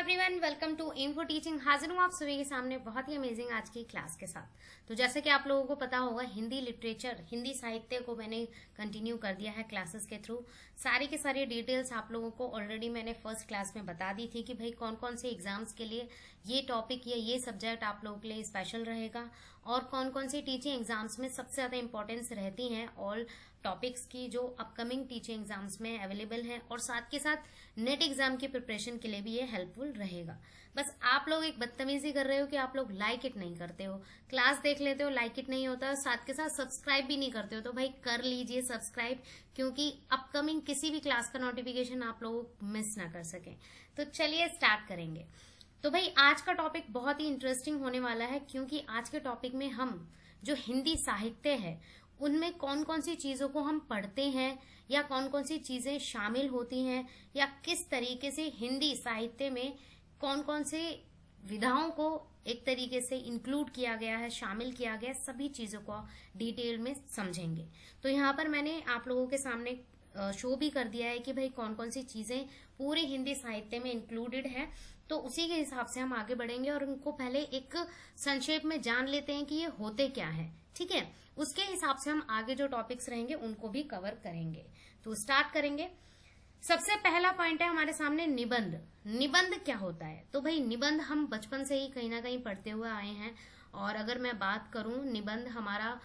Everyone, welcome to M for teaching. हाजिर हूँ आप सभी के सामने बहुत ही अमेजिंग आज की क्लास के साथ। तो जैसे कि आप लोगों को पता होगा, हिंदी लिटरेचर, हिंदी साहित्य को मैंने कंटिन्यू कर दिया है क्लासेस के थ्रू। सारी की सारी डिटेल्स आप लोगों को ऑलरेडी मैंने फर्स्ट क्लास में बता दी थी कि भाई कौन कौन से एग्जाम्स के लिए ये टॉपिक या ये सब्जेक्ट आप लोगों के लिए स्पेशल रहेगा और कौन कौन सी टीचिंग एग्जाम्स में सबसे ज्यादा इंपॉर्टेंस रहती है, ऑल टॉपिक्स की जो अपकमिंग टीचिंग एग्जाम्स में अवेलेबल हैं, और साथ के साथ नेट एग्जाम की प्रिपरेशन के लिए भी ये हेल्पफुल रहेगा। बस आप लोग एक बदतमीजी कर रहे हो कि आप लोग लाइक इट नहीं करते हो, क्लास देख लेते हो, लाइक इट नहीं होता, साथ के साथ सब्सक्राइब भी नहीं करते हो। तो भाई कर लीजिए सब्सक्राइब, क्योंकि अपकमिंग किसी भी क्लास का नोटिफिकेशन आप लोग मिस ना कर सकें। तो चलिए स्टार्ट करेंगे। तो भाई आज का टॉपिक बहुत ही इंटरेस्टिंग होने वाला है, क्योंकि आज के टॉपिक में हम जो हिंदी साहित्य है उनमें कौन कौन सी चीजों को हम पढ़ते हैं या कौन कौन सी चीजें शामिल होती हैं, या किस तरीके से हिंदी साहित्य में कौन कौन से विधाओं को एक तरीके से इंक्लूड किया गया है, शामिल किया गया है, सभी चीजों को डिटेल में समझेंगे। तो यहाँ पर मैंने आप लोगों के सामने शो भी कर दिया है कि भाई कौन कौन सी चीजें पूरे हिंदी साहित्य में इंक्लूडेड है। तो उसी के हिसाब से हम आगे बढ़ेंगे और उनको पहले एक संक्षेप में जान लेते हैं कि ये होते क्या है, ठीक है। उसके हिसाब से हम आगे जो टॉपिक्स रहेंगे उनको भी कवर करेंगे। तो स्टार्ट करेंगे। सबसे पहला पॉइंट है हमारे सामने निबंध। निबंध क्या होता है? तो भाई निबंध हम बचपन से ही कहीं ना कहीं पढ़ते हुए आए हैं, और अगर मैं बात करूं, निबंध हमारा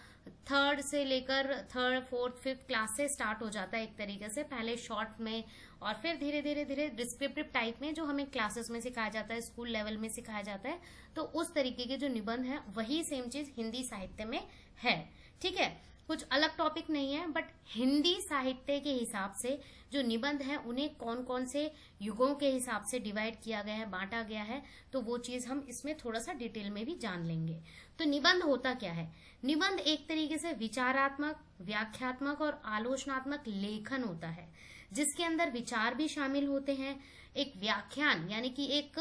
थर्ड से लेकर थर्ड फोर्थ फिफ्थ क्लास से स्टार्ट हो जाता है एक तरीके से, पहले शॉर्ट में और फिर धीरे धीरे धीरे डिस्क्रिप्टिव टाइप में जो हमें क्लासेस में सिखाया जाता है, स्कूल लेवल में सिखाया जाता है। तो उस तरीके के जो निबंध है वही सेम चीज हिंदी साहित्य में है, ठीक है। कुछ अलग टॉपिक नहीं है, बट हिंदी साहित्य के हिसाब से जो निबंध है उन्हें कौन कौन से युगों के हिसाब से डिवाइड किया गया है, बांटा गया है, तो वो चीज हम इसमें थोड़ा सा डिटेल में भी जान लेंगे। तो निबंध होता क्या है? निबंध एक तरीके से विचारात्मक, व्याख्यात्मक और आलोचनात्मक लेखन होता है, जिसके अंदर विचार भी शामिल होते हैं। एक व्याख्यान यानी कि एक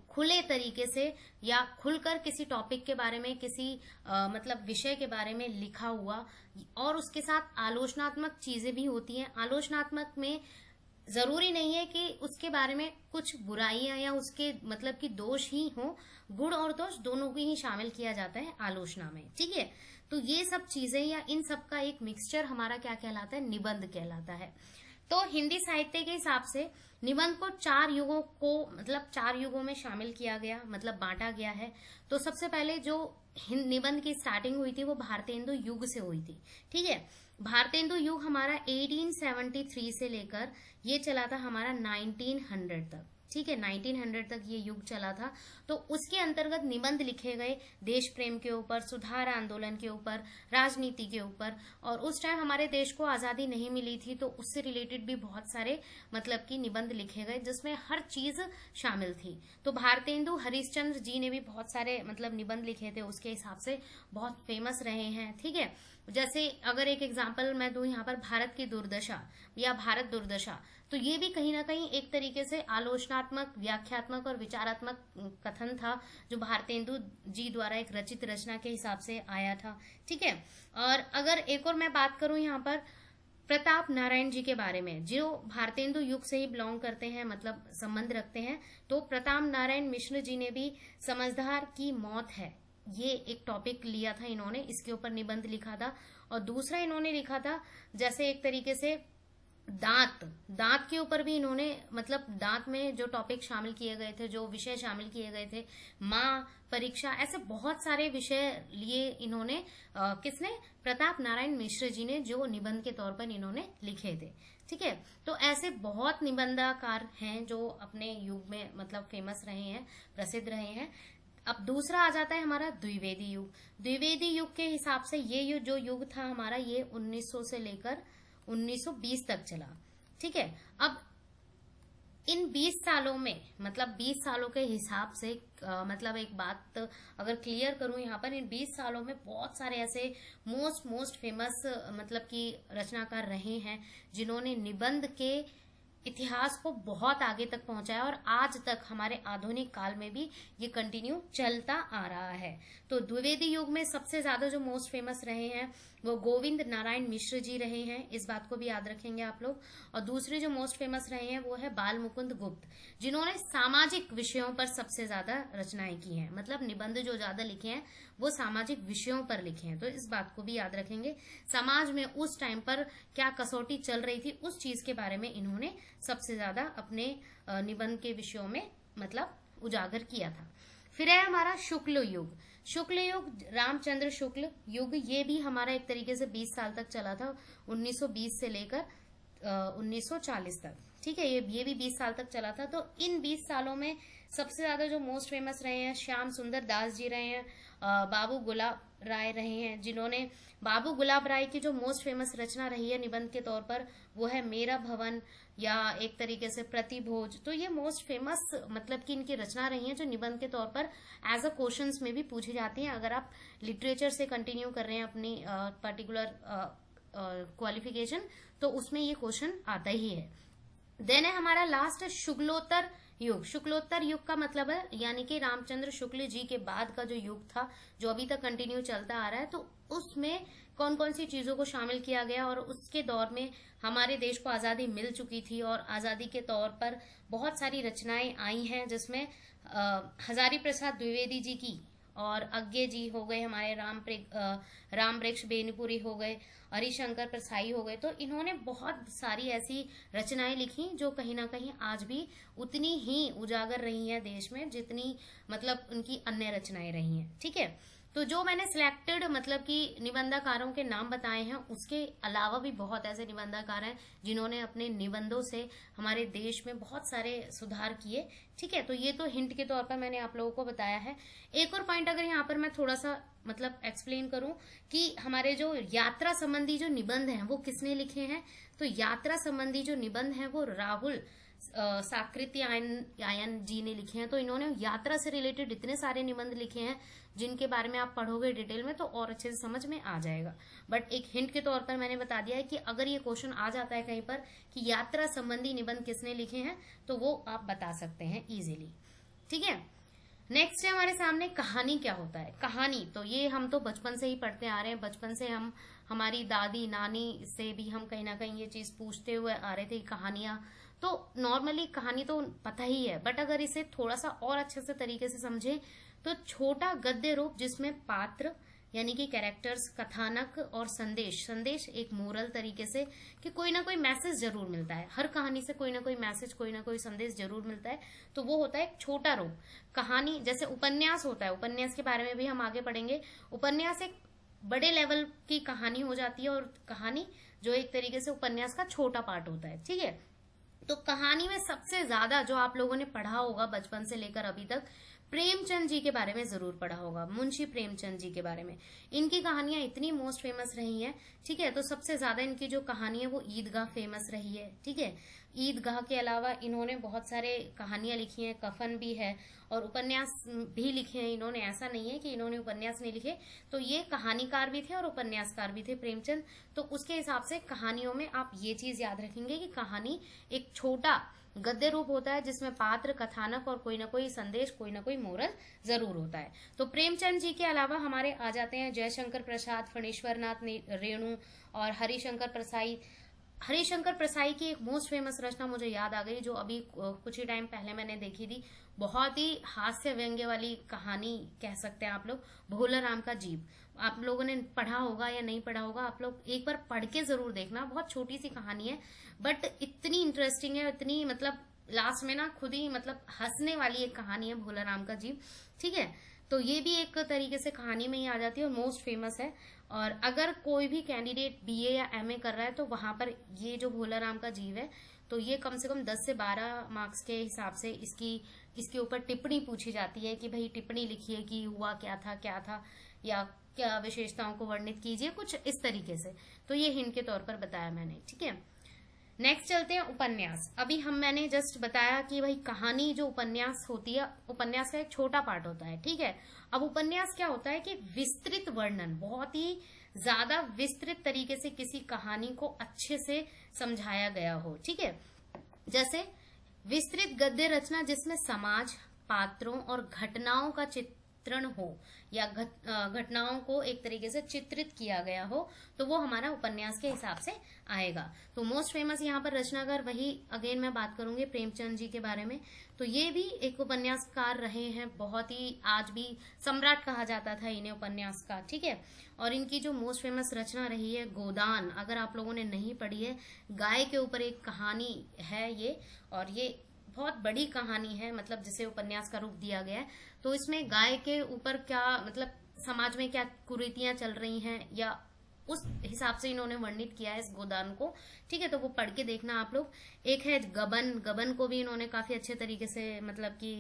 खुले तरीके से या खुलकर किसी टॉपिक के बारे में, किसी मतलब विषय के बारे में लिखा हुआ, और उसके साथ आलोचनात्मक चीजें भी होती हैं। आलोचनात्मक में जरूरी नहीं है कि उसके बारे में कुछ बुराइयां या उसके मतलब कि दोष ही हो, गुण और दोष दोनों को ही शामिल किया जाता है आलोचना में, ठीक है। तो ये सब चीजें या इन सब का एक मिक्सचर हमारा क्या कहलाता है? निबंध कहलाता है। तो हिंदी साहित्य के हिसाब से निबंध को चार युगों में शामिल किया गया, मतलब बांटा गया है। तो सबसे पहले जो निबंध की स्टार्टिंग हुई थी वो भारतेंदु युग से हुई थी, ठीक है। भारतेंदु युग हमारा 1873 से लेकर ये चला था हमारा 1900 तक, ठीक है। 1900 तक ये युग चला था। तो उसके अंतर्गत निबंध लिखे गए देश प्रेम के ऊपर, सुधार आंदोलन के ऊपर, राजनीति के ऊपर। और उस टाइम हमारे देश को आजादी नहीं मिली थी, तो उससे रिलेटेड भी बहुत सारे मतलब कि निबंध लिखे गए, जिसमें हर चीज शामिल थी। तो भारतेंदु हरिश्चंद्र जी ने भी बहुत सारे मतलब निबंध लिखे थे, उसके हिसाब से बहुत फेमस रहे हैं, ठीक है। जैसे अगर एक एग्जाम्पल मैं दूं यहाँ पर, भारत की दुर्दशा या भारत दुर्दशा, तो ये भी कहीं ना कहीं एक तरीके से आलोचनात्मक, व्याख्यात्मक और विचारात्मक कथन था, जो भारतेंदु जी द्वारा एक रचित रचना के हिसाब से आया था, ठीक है। और अगर एक और मैं बात करूं यहाँ पर प्रताप नारायण जी के बारे में, जो भारतेंदु युग से ही बिलोंग करते हैं, मतलब संबंध रखते हैं, तो प्रताप नारायण मिश्र जी ने भी समझदार की मौत है, ये एक टॉपिक लिया था इन्होंने, इसके ऊपर निबंध लिखा था। और दूसरा इन्होंने लिखा था जैसे एक तरीके से दांत के ऊपर भी इन्होंने, मतलब दांत में जो टॉपिक शामिल किए गए थे, जो विषय शामिल किए गए थे, माँ, परीक्षा, ऐसे बहुत सारे विषय लिए इन्होंने। किसने? प्रताप नारायण मिश्र जी ने, जो निबंध के तौर पर इन्होंने लिखे थे, ठीक है। तो ऐसे बहुत निबंधकार हैं जो अपने युग में मतलब फेमस रहे हैं, प्रसिद्ध रहे हैं। अब दूसरा आ जाता है हमारा द्विवेदी युग। द्विवेदी युग के हिसाब से ये जो युग था हमारा, ये 1900 से लेकर 1920 तक चला, ठीक है। अब इन 20 सालों में, मतलब 20 सालों के हिसाब से मतलब एक बात अगर क्लियर करूं यहाँ पर, इन 20 सालों में बहुत सारे ऐसे मोस्ट फेमस मतलब कि रचनाकार रहे हैं, जिन्होंने निबंध के इतिहास को बहुत आगे तक पहुंचाया और आज तक हमारे आधुनिक काल में भी ये कंटिन्यू चलता आ रहा है। तो द्विवेदी युग में सबसे ज्यादा जो मोस्ट फेमस रहे हैं वो गोविंद नारायण मिश्र जी रहे हैं, इस बात को भी याद रखेंगे आप लोग। और दूसरे जो मोस्ट फेमस रहे हैं वो है बाल मुकुंद गुप्त, जिन्होंने सामाजिक विषयों पर सबसे ज्यादा रचनाएं की हैं, मतलब निबंध जो ज्यादा लिखे हैं वो सामाजिक विषयों पर लिखे हैं। तो इस बात को भी याद रखेंगे, समाज में उस टाइम पर क्या कसौटी चल रही थी उस चीज के बारे में इन्होंने सबसे ज्यादा अपने निबंध के विषयों में मतलब उजागर किया था। फिर है हमारा शुक्ल युग। शुक्ल युग, रामचंद्र शुक्ल युग, ये भी हमारा एक तरीके से 20 साल तक चला था, 1920 से लेकर 1940 तक। ठीक है, ये भी 20 साल तक चला था। तो इन 20 सालों में सबसे ज्यादा जो मोस्ट फेमस रहे हैं श्याम सुंदर दास जी रहे हैं, बाबू गुलाब राय रहे हैं, जिन्होंने बाबू गुलाब राय की जो मोस्ट फेमस रचना रही है निबंध के तौर पर वो है मेरा भवन या एक तरीके से प्रतिभोज। तो ये मोस्ट फेमस मतलब कि इनकी रचना रही है जो निबंध के तौर पर एज अ क्वेश्चंस में भी पूछी जाती हैं। अगर आप लिटरेचर से कंटिन्यू कर रहे हैं अपनी पर्टिकुलर क्वालिफिकेशन तो उसमें ये क्वेश्चन आता ही है। देन है हमारा लास्ट शुक्लोत्तर युग। शुक्लोत्तर युग का मतलब है यानी कि रामचंद्र शुक्ल जी के बाद का जो युग था जो अभी तक कंटिन्यू चलता आ रहा है, तो उसमें कौन कौन सी चीजों को शामिल किया गया और उसके दौर में हमारे देश को आजादी मिल चुकी थी और आजादी के तौर पर बहुत सारी रचनाएं आई हैं, जिसमें हजारी प्रसाद द्विवेदी जी की और अज्ञे जी हो गए, हमारे राम वृक्ष बेनीपुरी हो गए, हरिशंकर प्रसाई हो गए। तो इन्होंने बहुत सारी ऐसी रचनाएं लिखी जो कहीं ना कहीं आज भी उतनी ही उजागर रही हैं देश में जितनी मतलब उनकी अन्य रचनाएं रही हैं। ठीक है, तो जो मैंने सिलेक्टेड मतलब कि निबंधकारों के नाम बताए हैं उसके अलावा भी बहुत ऐसे निबंधकार हैं जिन्होंने अपने निबंधों से हमारे देश में बहुत सारे सुधार किए। ठीक है, तो ये तो हिंट के तौर पर मैंने आप लोगों को बताया है। एक और पॉइंट अगर यहाँ पर मैं थोड़ा सा मतलब एक्सप्लेन करूं कि हमारे जो यात्रा संबंधी जो निबंध हैं वो किसने लिखे हैं, तो यात्रा संबंधी जो निबंध हैं वो राहुल साकृत्यायन जी ने लिखे हैं। तो इन्होंने यात्रा से रिलेटेड इतने सारे निबंध लिखे हैं जिनके बारे में आप पढ़ोगे डिटेल में तो और अच्छे से समझ में आ जाएगा। बट एक हिंट के तौर पर मैंने बता दिया है कि अगर ये क्वेश्चन आ जाता है कहीं पर कि यात्रा संबंधी निबंध किसने लिखे हैं तो वो आप बता सकते हैं इजीली। ठीक है, नेक्स्ट है हमारे सामने कहानी क्या होता है। कहानी तो ये हम तो बचपन से ही पढ़ते आ रहे हैं, बचपन से हम हमारी दादी नानी से भी हम कहीं ना कहीं ये चीज पूछते हुए आ रहे थे कहानियां। तो नॉर्मली कहानी तो पता ही है, बट अगर इसे थोड़ा सा और अच्छे से तरीके से समझे तो छोटा गद्य रूप जिसमें पात्र यानी कि कैरेक्टर्स, कथानक और संदेश एक मोरल तरीके से कि कोई ना कोई मैसेज जरूर मिलता है। हर कहानी से कोई ना कोई मैसेज, कोई ना कोई संदेश जरूर मिलता है, तो वो होता है एक छोटा रूप। कहानी जैसे उपन्यास होता है, उपन्यास के बारे में भी हम आगे पढ़ेंगे। उपन्यास एक बड़े लेवल की कहानी हो जाती है और कहानी जो एक तरीके से उपन्यास का छोटा पार्ट होता है। ठीक है, तो कहानी में सबसे ज्यादा जो आप लोगों ने पढ़ा होगा बचपन से लेकर अभी तक, प्रेमचंद जी के बारे में जरूर पढ़ा होगा, मुंशी प्रेमचंद जी के बारे में। इनकी कहानियां इतनी मोस्ट फेमस रही हैं। ठीक है, तो सबसे ज्यादा इनकी जो कहानी है वो ईदगाह फेमस रही है। ठीक है, ईदगाह के अलावा इन्होंने बहुत सारे कहानियां लिखी हैं, कफन भी है और उपन्यास भी लिखे हैं इन्होंने। ऐसा नहीं है कि इन्होंने उपन्यास नहीं लिखे, तो ये कहानीकार भी थे और उपन्यासकार भी थे प्रेमचंद। तो उसके हिसाब से कहानियों में आप ये चीज याद रखेंगे कि कहानी एक छोटा गद्य रूप होता है जिसमें पात्र, कथानक और कोई ना कोई संदेश, कोई ना कोई मोरल जरूर होता है। तो प्रेमचंद जी के अलावा हमारे आ जाते हैं जयशंकर प्रसाद, फणीश्वरनाथ रेणु और हरिशंकर प्रसाई। हरिशंकर प्रसाई की एक मोस्ट फेमस रचना मुझे याद आ गई जो अभी कुछ ही टाइम पहले मैंने देखी थी। बहुत ही हास्य व्यंग्य वाली कहानी कह सकते हैं आप लोग, भोला राम का जीव। आप लोगों ने पढ़ा होगा या नहीं पढ़ा होगा, आप लोग एक बार पढ़ के जरूर देखना। बहुत छोटी सी कहानी है बट इतनी इंटरेस्टिंग है, इतनी मतलब लास्ट में ना खुद ही मतलब हंसने वाली एक कहानी है भोला राम का जीव। ठीक है, तो ये भी एक तरीके से कहानी में ही आ जाती है और मोस्ट फेमस है। और अगर कोई भी कैंडिडेट बीए या एमए कर रहा है तो वहां पर ये जो भोला राम का जीव है तो ये कम से कम 10 से 12 मार्क्स के हिसाब से इसके ऊपर टिप्पणी पूछी जाती है कि भाई टिप्पणी लिखिए कि हुआ क्या था या क्या विशेषताओं को वर्णित कीजिए, कुछ इस तरीके से। तो ये हिंट के तौर पर बताया मैंने। ठीक है, नेक्स्ट चलते हैं उपन्यास। अभी मैंने जस्ट बताया कि भाई कहानी जो उपन्यास होती है, उपन्यास का एक छोटा पार्ट होता है। ठीक है, अब उपन्यास क्या होता है कि विस्तृत वर्णन, बहुत ही ज्यादा विस्तृत तरीके से किसी कहानी को अच्छे से समझाया गया हो। ठीक है, जैसे विस्तृत गद्य रचना जिसमें समाज, पात्रों और घटनाओं का चित्रण हो या घटनाओं को एक तरीके से चित्रित किया गया हो, तो वो हमारा उपन्यास के हिसाब से आएगा। तो मोस्ट फेमस यहाँ पर रचनाकार वही अगेन मैं बात करूंगी प्रेमचंद जी के बारे में। तो ये भी एक उपन्यासकार रहे हैं, बहुत ही आज भी सम्राट कहा जाता था इन्हें उपन्यास का, ठीक है। और इनकी जो मोस्ट फेमस रचना रही है गोदान, अगर आप लोगों ने नहीं पढ़ी है, गाय के ऊपर एक कहानी है ये, और ये बहुत बड़ी कहानी है, मतलब जिसे उपन्यास का रूप दिया गया है। तो इसमें गाय के ऊपर क्या मतलब समाज में क्या कुरीतियां चल रही हैं या उस हिसाब से इन्होंने वर्णित किया है इस गोदान को, ठीक है। तो वो पढ़ के देखना आप लोग। एक है गबन को भी इन्होंने काफी अच्छे तरीके से मतलब कि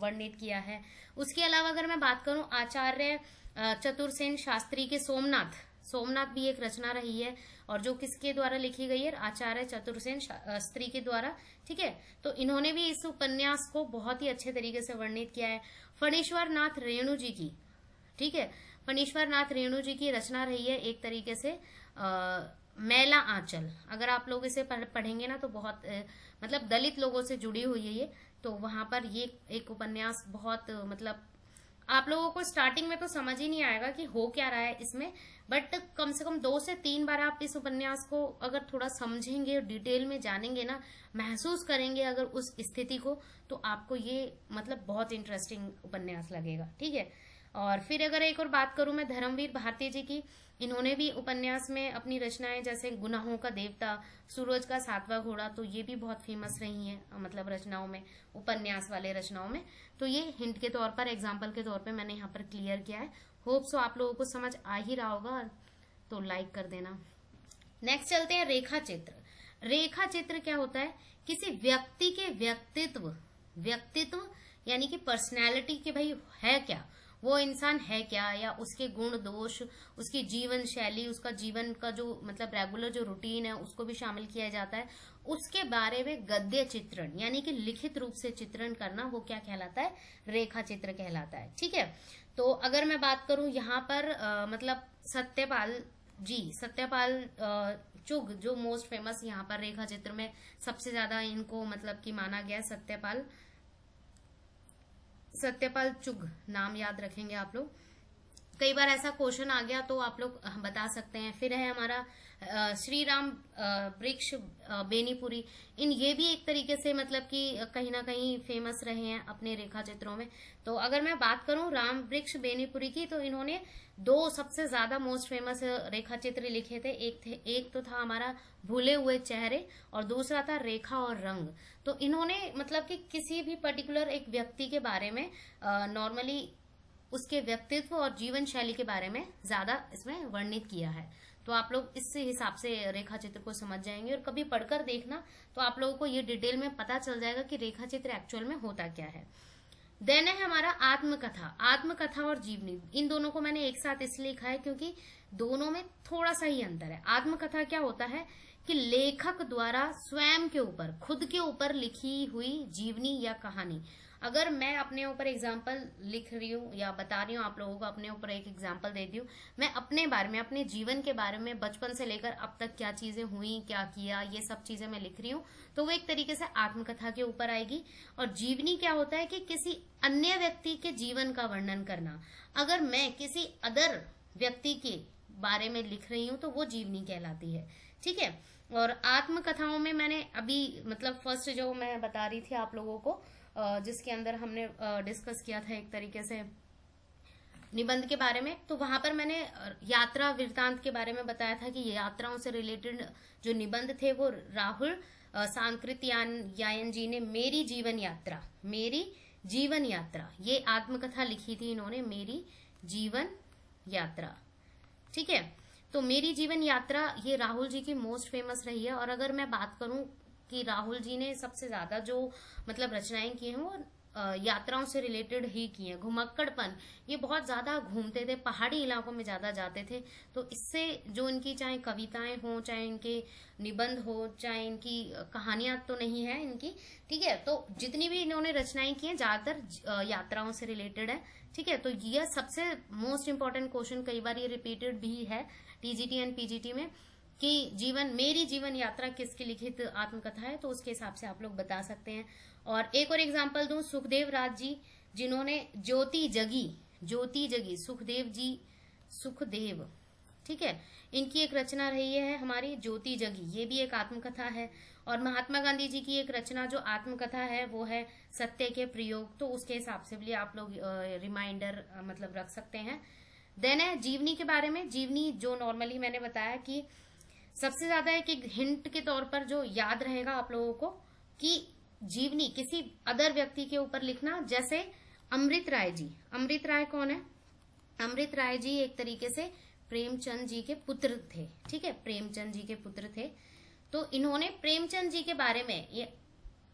वर्णित किया है। उसके अलावा अगर मैं बात करूं आचार्य चतुरसेन शास्त्री के सोमनाथ भी एक रचना रही है, और जो किसके द्वारा लिखी गई है, आचार्य चतुरसेन शास्त्री के द्वारा, ठीक है। तो इन्होंने भी इस उपन्यास को बहुत ही अच्छे तरीके से वर्णित किया है। फणीश्वर नाथ रेणु जी की, ठीक है, फणीश्वर नाथ रेणु जी की रचना रही है एक तरीके से मैला आंचल। अगर आप लोग इसे पढ़ेंगे ना तो बहुत मतलब दलित लोगों से जुड़ी हुई है ये। तो वहां पर ये एक उपन्यास बहुत मतलब आप लोगों को स्टार्टिंग में तो समझ ही नहीं आएगा कि हो क्या रहा है इसमें, बट कम से कम 2 से 3 बार आप इस उपन्यास को अगर थोड़ा समझेंगे, डिटेल में जानेंगे ना, महसूस करेंगे अगर उस स्थिति को, तो आपको ये मतलब बहुत इंटरेस्टिंग उपन्यास लगेगा, ठीक है। और फिर अगर एक और बात करूं मैं धर्मवीर भारती जी की, इन्होंने भी उपन्यास में अपनी रचनाएं जैसे गुनाहों का देवता, सूरज का 7वां घोड़ा, तो ये भी बहुत फेमस रही हैं मतलब रचनाओं में, उपन्यास वाले रचनाओं में। तो ये हिंट के तौर पर, एग्जाम्पल के तौर पर मैंने यहाँ पर क्लियर किया है। होप सो आप लोगों को समझ आ ही रहा होगा, तो लाइक कर देना। नेक्स्ट चलते हैं रेखा चित्र। रेखा चित्र क्या होता है, किसी व्यक्ति के व्यक्तित्व यानी कि पर्सनैलिटी के भाई है क्या, वो इंसान है क्या, या उसके गुण दोष, उसकी जीवन शैली, उसका जीवन का जो मतलब रेगुलर जो रूटीन है उसको भी शामिल किया जाता है। उसके बारे में गद्य चित्रण यानी कि लिखित रूप से चित्रण करना, वो क्या कहलाता है, रेखा चित्र कहलाता है, ठीक है। तो अगर मैं बात करूं यहाँ पर मतलब सत्यपाल चुग जो मोस्ट फेमस यहाँ पर रेखा चित्र में सबसे ज्यादा इनको मतलब कि माना गया है, सत्यपाल चुग नाम याद रखेंगे आप लोग। कई बार ऐसा क्वेश्चन आ गया तो आप लोग बता सकते हैं। फिर है हमारा श्री राम वृक्ष बेनीपुरी, ये भी एक तरीके से मतलब कि कहीं ना कहीं फेमस रहे हैं अपने रेखा चित्रों में। तो अगर मैं बात करूं राम वृक्ष बेनीपुरी की, तो इन्होंने 2 सबसे ज्यादा मोस्ट फेमस रेखा चित्र लिखे थे। एक तो था हमारा भूले हुए चेहरे, और दूसरा था रेखा और रंग। तो इन्होंने मतलब कि किसी भी पर्टिकुलर एक व्यक्ति के बारे में नॉर्मली उसके व्यक्तित्व और जीवन शैली के बारे में ज्यादा इसमें वर्णित किया है। तो आप लोग इस हिसाब से रेखा चित्र को समझ जाएंगे, और कभी पढ़कर देखना तो आप लोगों को ये डिटेल में पता चल जाएगा कि रेखा चित्र एक्चुअल में होता क्या है। देन है हमारा आत्मकथा और जीवनी। इन दोनों को मैंने एक साथ इसलिए लिखा है क्योंकि दोनों में थोड़ा सा ही अंतर है। आत्मकथा क्या होता है कि लेखक द्वारा स्वयं के ऊपर, खुद के ऊपर लिखी हुई जीवनी या कहानी। अगर मैं अपने ऊपर एग्जाम्पल लिख रही हूँ या बता रही हूँ आप लोगों को, अपने ऊपर एक एग्जाम्पल देती हूँ, मैं अपने बारे में, अपने जीवन के बारे में, बचपन से लेकर अब तक क्या चीजें हुई, क्या किया, ये सब चीजें मैं लिख रही हूँ, तो वो एक तरीके से आत्मकथा के ऊपर आएगी। और जीवनी क्या होता है कि किसी अन्य व्यक्ति के जीवन का वर्णन करना। अगर मैं किसी अदर व्यक्ति के बारे में लिख रही हूँ तो वो जीवनी कहलाती है, ठीक है। और आत्मकथाओं में मैंने अभी मतलब फर्स्ट जो मैं बता रही थी आप लोगों को, जिसके अंदर हमने डिस्कस किया था एक तरीके से निबंध के बारे में, तो वहां पर मैंने यात्रा वृत्तांत के बारे में बताया था कि यात्राओं से रिलेटेड जो निबंध थे वो राहुल सांकृत्यायन जी ने मेरी जीवन यात्रा ये आत्मकथा लिखी थी इन्होंने, मेरी जीवन यात्रा, ठीक है। तो मेरी जीवन यात्रा ये राहुल जी की मोस्ट फेमस रही है। और अगर मैं बात करूं कि राहुल जी ने सबसे ज्यादा जो मतलब रचनाएं की हैं वो यात्राओं से रिलेटेड ही की हैं। घुमक्कड़पन, ये बहुत ज्यादा घूमते थे, पहाड़ी इलाकों में ज्यादा जाते थे, तो इससे जो इनकी चाहे कविताएं हो, चाहे इनके निबंध हो, चाहे इनकी कहानियां तो नहीं है इनकी, ठीक है, तो जितनी भी इन्होंने रचनाएं की हैं ज्यादातर यात्राओं से रिलेटेड है, ठीक है। तो यह सबसे मोस्ट इंपॉर्टेंट क्वेश्चन, कई बार ये रिपीटेड भी है टीजीटी एंड पीजीटी में, कि मेरी जीवन यात्रा किसकी लिखित आत्मकथा है, तो उसके हिसाब से आप लोग बता सकते हैं। और एक और एग्जाम्पल दूं, सुखदेव राज जी जिन्होंने ज्योति जगी, सुखदेव, ठीक है, इनकी एक रचना रही है हमारी ज्योति जगी, ये भी एक आत्मकथा है। और महात्मा गांधी जी की एक रचना जो आत्मकथा है वो है सत्य के प्रयोग, तो उसके हिसाब से भी आप लोग रिमाइंडर मतलब रख सकते हैं। देन है जीवनी के बारे में। जीवनी जो नॉर्मली मैंने बताया कि सबसे ज्यादा एक हिंट के तौर पर जो याद रहेगा आप लोगों को कि जीवनी किसी अदर व्यक्ति के ऊपर लिखना, जैसे अमृत राय जी। अमृत राय कौन है? अमृत राय जी एक तरीके से प्रेमचंद जी के पुत्र थे, ठीक है, प्रेमचंद जी के पुत्र थे। तो इन्होंने प्रेमचंद जी के बारे में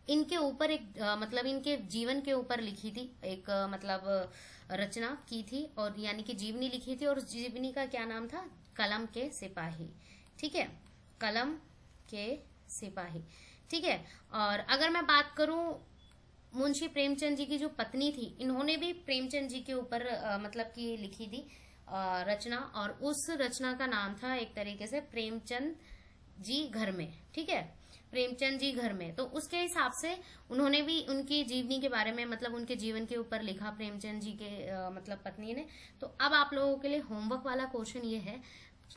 इनके ऊपर एक मतलब इनके जीवन के ऊपर लिखी थी एक मतलब रचना की थी, और यानी कि जीवनी लिखी थी। और उस जीवनी का क्या नाम था? कलम के सिपाही, ठीक है, कलम के सिपाही, ठीक है। और अगर मैं बात करूं मुंशी प्रेमचंद जी की जो पत्नी थी, इन्होंने भी प्रेमचंद जी के ऊपर मतलब कि लिखी थी रचना, और उस रचना का नाम था एक तरीके से प्रेमचंद जी घर में, ठीक है, प्रेमचंद जी घर में। तो उसके हिसाब से उन्होंने भी उनकी जीवनी के बारे में मतलब उनके जीवन के ऊपर लिखा प्रेमचंद जी के मतलब पत्नी ने। तो अब आप लोगों के लिए होमवर्क वाला क्वेश्चन ये है,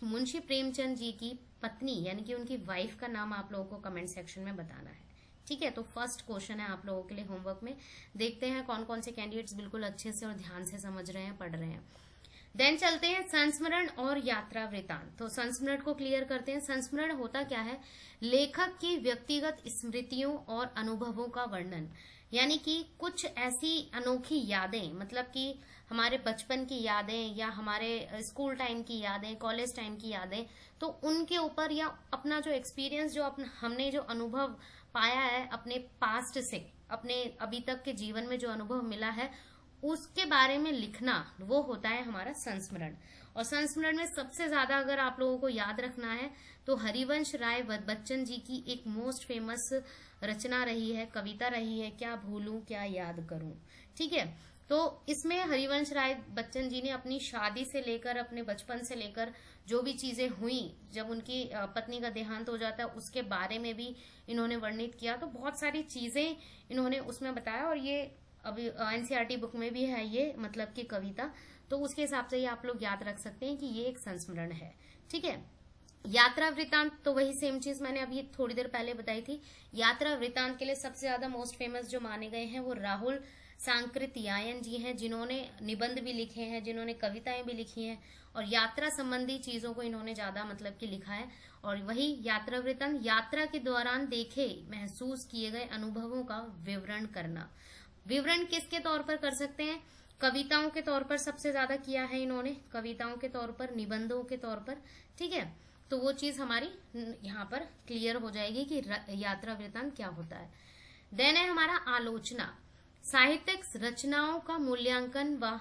मुंशी प्रेमचंद जी की पत्नी यानी कि उनकी वाइफ का नाम आप लोगों को कमेंट सेक्शन में बताना है, ठीक है। तो फर्स्ट क्वेश्चन है आप लोगों के लिए होमवर्क में। देखते हैं कौन कौन से कैंडिडेट्स बिल्कुल अच्छे से और ध्यान से समझ रहे हैं, पढ़ रहे हैं। देन चलते हैं संस्मरण और यात्रा वृतांत। तो संस्मरण को क्लियर करते हैं। संस्मरण होता क्या है? लेखक की व्यक्तिगत स्मृतियों और अनुभवों का वर्णन, यानी कि कुछ ऐसी अनोखी यादें, मतलब कि हमारे बचपन की यादें या हमारे स्कूल टाइम की यादें, कॉलेज टाइम की यादें, तो उनके ऊपर या अपना जो एक्सपीरियंस जो हमने जो अनुभव पाया है अपने पास्ट से, अपने अभी तक के जीवन में जो अनुभव मिला है उसके बारे में लिखना, वो होता है हमारा संस्मरण। और संस्मरण में सबसे ज्यादा अगर आप लोगों को याद रखना है तो हरिवंश राय बच्चन जी की एक मोस्ट फेमस रचना रही है, कविता रही है, क्या भूलूं क्या याद करूं, ठीक है। तो इसमें हरिवंश राय बच्चन जी ने अपनी शादी से लेकर अपने बचपन से लेकर जो भी चीजें हुई, जब उनकी पत्नी का देहांत हो जाता है उसके बारे में भी इन्होंने वर्णित किया। तो बहुत सारी चीजें इन्होंने उसमें बताया, और ये अभी एनसीईआरटी बुक में भी है ये मतलब की कविता। तो उसके हिसाब से ये आप लोग याद रख सकते हैं कि ये एक संस्मरण है, ठीक है। यात्रा वृतांत तो वही सेम चीज मैंने अभी थोड़ी देर पहले बताई थी। यात्रा वृतांत के लिए सबसे ज्यादा मोस्ट फेमस जो माने गए हैं वो राहुल सांकृत्यायन जी हैं, जिन्होंने निबंध भी लिखे हैं, जिन्होंने कविताएं भी लिखी हैं, और यात्रा संबंधी चीजों को इन्होंने ज्यादा मतलब कि लिखा है। और वही यात्रा वृतांत, यात्रा के दौरान देखे महसूस किए गए अनुभवों का विवरण करना। विवरण किसके तौर पर कर सकते हैं? कविताओं के तौर पर सबसे ज्यादा किया है इन्होंने, कविताओं के तौर पर, निबंधों के तौर पर, ठीक है। तो वो चीज हमारी यहाँ पर क्लियर हो जाएगी कि यात्रा वृतांत क्या होता है। देन है हमारा आलोचना, साहित्यिक रचनाओं का मूल्यांकन व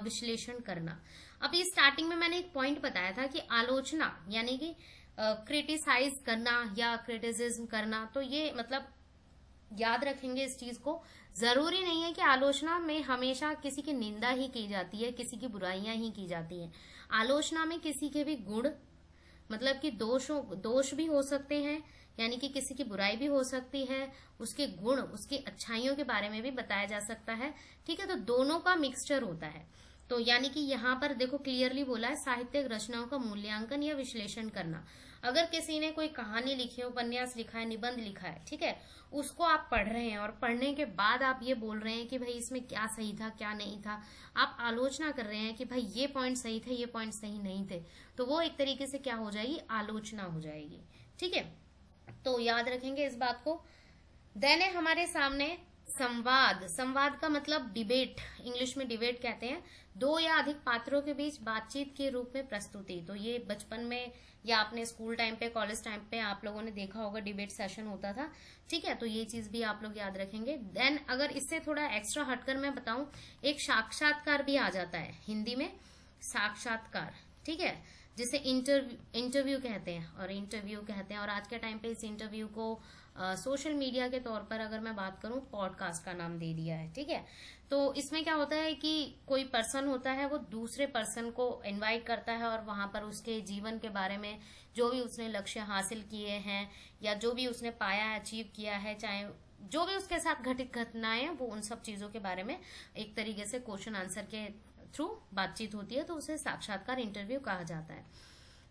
विश्लेषण करना। अब ये स्टार्टिंग में मैंने एक पॉइंट बताया था कि आलोचना यानी कि क्रिटिसाइज करना या क्रिटिसिज्म करना, तो ये मतलब याद रखेंगे इस चीज को। जरूरी नहीं है कि आलोचना में हमेशा किसी की निंदा ही की जाती है, किसी की बुराइयां ही की जाती हैं। आलोचना में किसी के भी गुण मतलब कि दोष भी हो सकते हैं, यानी कि किसी की बुराई भी हो सकती है, उसके गुण, उसकी अच्छाइयों के बारे में भी बताया जा सकता है, ठीक है। तो दोनों का मिक्सचर होता है। तो यानी कि यहाँ पर देखो क्लियरली बोला है साहित्यिक रचनाओं का मूल्यांकन या विश्लेषण करना। अगर किसी ने कोई कहानी लिखी है, उपन्यास लिखा है, निबंध लिखा है, ठीक है, उसको आप पढ़ रहे हैं और पढ़ने के बाद आप ये बोल रहे हैं कि भाई इसमें क्या सही था क्या नहीं था, आप आलोचना कर रहे हैं कि भाई ये पॉइंट सही थे, ये पॉइंट सही नहीं थे, तो वो एक तरीके से क्या हो जाएगी? आलोचना हो जाएगी, ठीक है। तो याद रखेंगे इस बात को। देन है हमारे सामने संवाद। संवाद का मतलब डिबेट, इंग्लिश में डिबेट कहते हैं, दो या अधिक पात्रों के बीच बातचीत के रूप में प्रस्तुति। तो ये बचपन में या अपने स्कूल टाइम पे, कॉलेज टाइम पे आप लोगों ने देखा होगा, डिबेट सेशन होता था, ठीक है। तो ये चीज भी आप लोग याद रखेंगे। देन अगर इससे थोड़ा एक्स्ट्रा हटकर मैं बताऊं, एक साक्षात्कार भी आ जाता है हिंदी में, साक्षात्कार, ठीक है, जिसे इंटरव्यू कहते हैं, और इंटरव्यू कहते हैं। और आज के टाइम पे इस इंटरव्यू को सोशल मीडिया के तौर पर अगर मैं बात करूं पॉडकास्ट का नाम दे दिया है। ठीक है, तो इसमें क्या होता है कि कोई पर्सन होता है वो दूसरे पर्सन को इनवाइट करता है और वहां पर उसके जीवन के बारे में जो भी उसने लक्ष्य हासिल किए हैं या जो भी उसने पाया है, अचीव किया है, चाहे जो भी उसके साथ घटित घटनाएं हैं, वो उन सब चीजों के बारे में एक तरीके से क्वेश्चन आंसर के थ्रू बातचीत होती है, तो उसे साक्षात्कार इंटरव्यू कहा जाता है।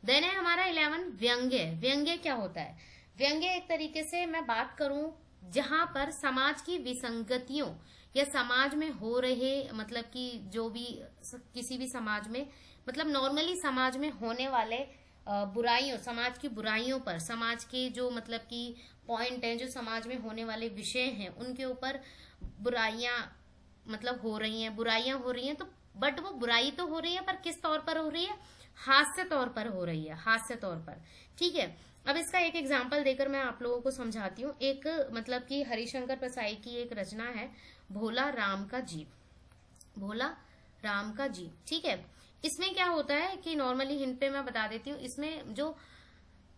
देन है हमारा 11 व्यंग्य। व्यंग्य क्या होता है? व्यंग्य एक तरीके से मैं बात करूं जहां पर समाज की विसंगतियों या समाज में हो रहे मतलब कि जो भी किसी भी समाज में मतलब नॉर्मली समाज में होने वाले बुराइयों, समाज की बुराइयों पर, समाज के जो मतलब कि पॉइंट हैं, जो समाज में होने वाले विषय हैं, उनके ऊपर बुराइयां मतलब हो रही हैं, बुराइयां हो रही हैं, तो बट वो बुराई तो हो रही है पर किस तौर पर हो रही है? हास्य तौर पर हो रही है, हास्य तौर पर। ठीक है, अब इसका एक एग्जाम्पल देकर मैं आप लोगों को समझाती हूँ। एक मतलब कि हरिशंकर प्रसाई की एक रचना है भोला राम का जीव। भोला राम का जीव, ठीक है। इसमें क्या होता है कि नॉर्मली हिंट पे मैं बता देती हूँ, इसमें जो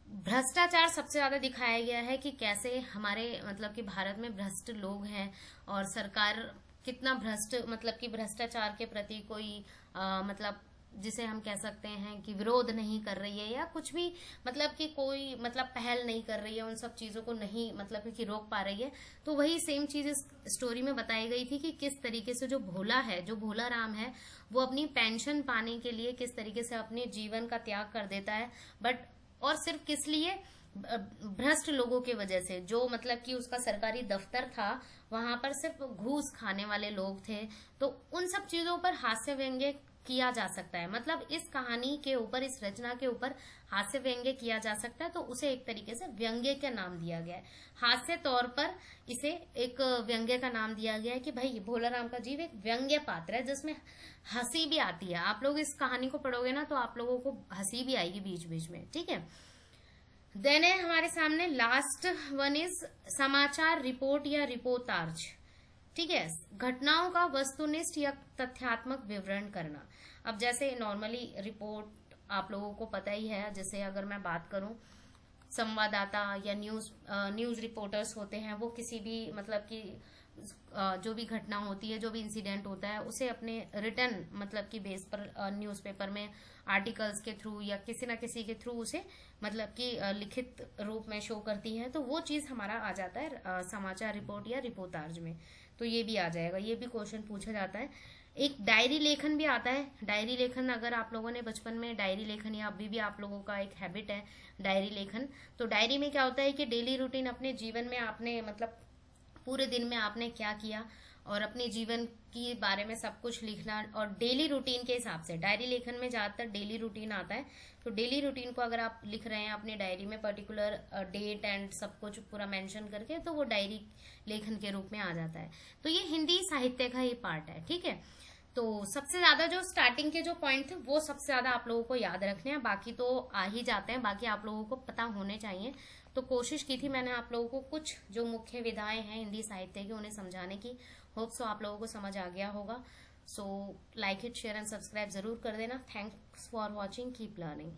भ्रष्टाचार सबसे ज्यादा दिखाया गया है कि कैसे हमारे मतलब कि भारत में भ्रष्ट लोग हैं और सरकार कितना भ्रष्ट मतलब कि भ्रष्टाचार के प्रति कोई मतलब जिसे हम कह सकते हैं कि विरोध नहीं कर रही है या कुछ भी मतलब कि कोई मतलब पहल नहीं कर रही है, उन सब चीजों को नहीं मतलब कि रोक पा रही है। तो वही सेम चीज इस स्टोरी में बताई गई थी कि किस तरीके से जो भोला है, जो भोला राम है, वो अपनी पेंशन पाने के लिए किस तरीके से अपने जीवन का त्याग कर देता है, बट और सिर्फ किस लिए? भ्रष्ट लोगों की वजह से। जो मतलब कि उसका सरकारी दफ्तर था, वहां पर सिर्फ घूस खाने वाले लोग थे। तो उन सब चीजों पर हास्य व्यंग्य किया जा सकता है, मतलब इस कहानी के ऊपर, इस रचना के ऊपर हास्य व्यंग्य किया जा सकता है, तो उसे एक तरीके से व्यंग्य का नाम दिया गया है। हास्य तौर पर इसे एक व्यंग्य का नाम दिया गया है कि भाई भोला राम का जीव एक व्यंग्य पात्र है जिसमें हंसी भी आती है। आप लोग इस कहानी को पढ़ोगे ना तो आप लोगों को हंसी भी आएगी बीच बीच में। ठीक है, देन है हमारे सामने लास्ट वन इज समाचार रिपोर्ट या रिपोर्टाज। ठीक है, घटनाओं का वस्तुनिष्ठ या तथ्यात्मक विवरण करना। अब जैसे नॉर्मली रिपोर्ट आप लोगों को पता ही है, जैसे अगर मैं बात करूं संवाददाता या न्यूज रिपोर्टर्स होते हैं, वो किसी भी मतलब कि जो भी घटना होती है, जो भी इंसिडेंट होता है, उसे अपने रिटर्न मतलब कि बेस पर न्यूज़पेपर में आर्टिकल्स के थ्रू या किसी ना किसी के थ्रू उसे मतलब कि लिखित रूप में शो करती है। तो वो चीज हमारा आ जाता है समाचार रिपोर्ट या रिपोर्टाज में। तो ये भी आ जाएगा, ये भी क्वेश्चन पूछा जाता है। एक डायरी लेखन भी आता है। डायरी लेखन, अगर आप लोगों ने बचपन में डायरी लेखन या अभी भी आप लोगों का एक हैबिट है डायरी लेखन, तो डायरी में क्या होता है कि डेली रूटीन, अपने जीवन में आपने मतलब पूरे दिन में आपने क्या किया और अपने जीवन के बारे में सब कुछ लिखना, और डेली रूटीन के हिसाब से। डायरी लेखन में ज्यादातर डेली रूटीन आता है, तो डेली रूटीन को अगर आप लिख रहे हैं अपने डायरी में पर्टिकुलर डेट एंड सब कुछ पूरा मेंशन करके, तो वो डायरी लेखन के रूप में आ जाता है। तो ये हिंदी साहित्य का ही पार्ट है। ठीक है, तो सबसे ज्यादा जो स्टार्टिंग के जो पॉइंट थे वो सबसे ज्यादा आप लोगों को याद रखने हैं, बाकी तो आ ही जाते हैं, बाकी आप लोगों को पता होने चाहिए। तो कोशिश की थी मैंने आप लोगों को कुछ जो मुख्य विधाएं हैं हिंदी साहित्य की उन्हें समझाने की। होप सो आप लोगों को समझ आ गया होगा। So like it, share and subscribe जरूर कर देना। Thanks for watching, keep learning.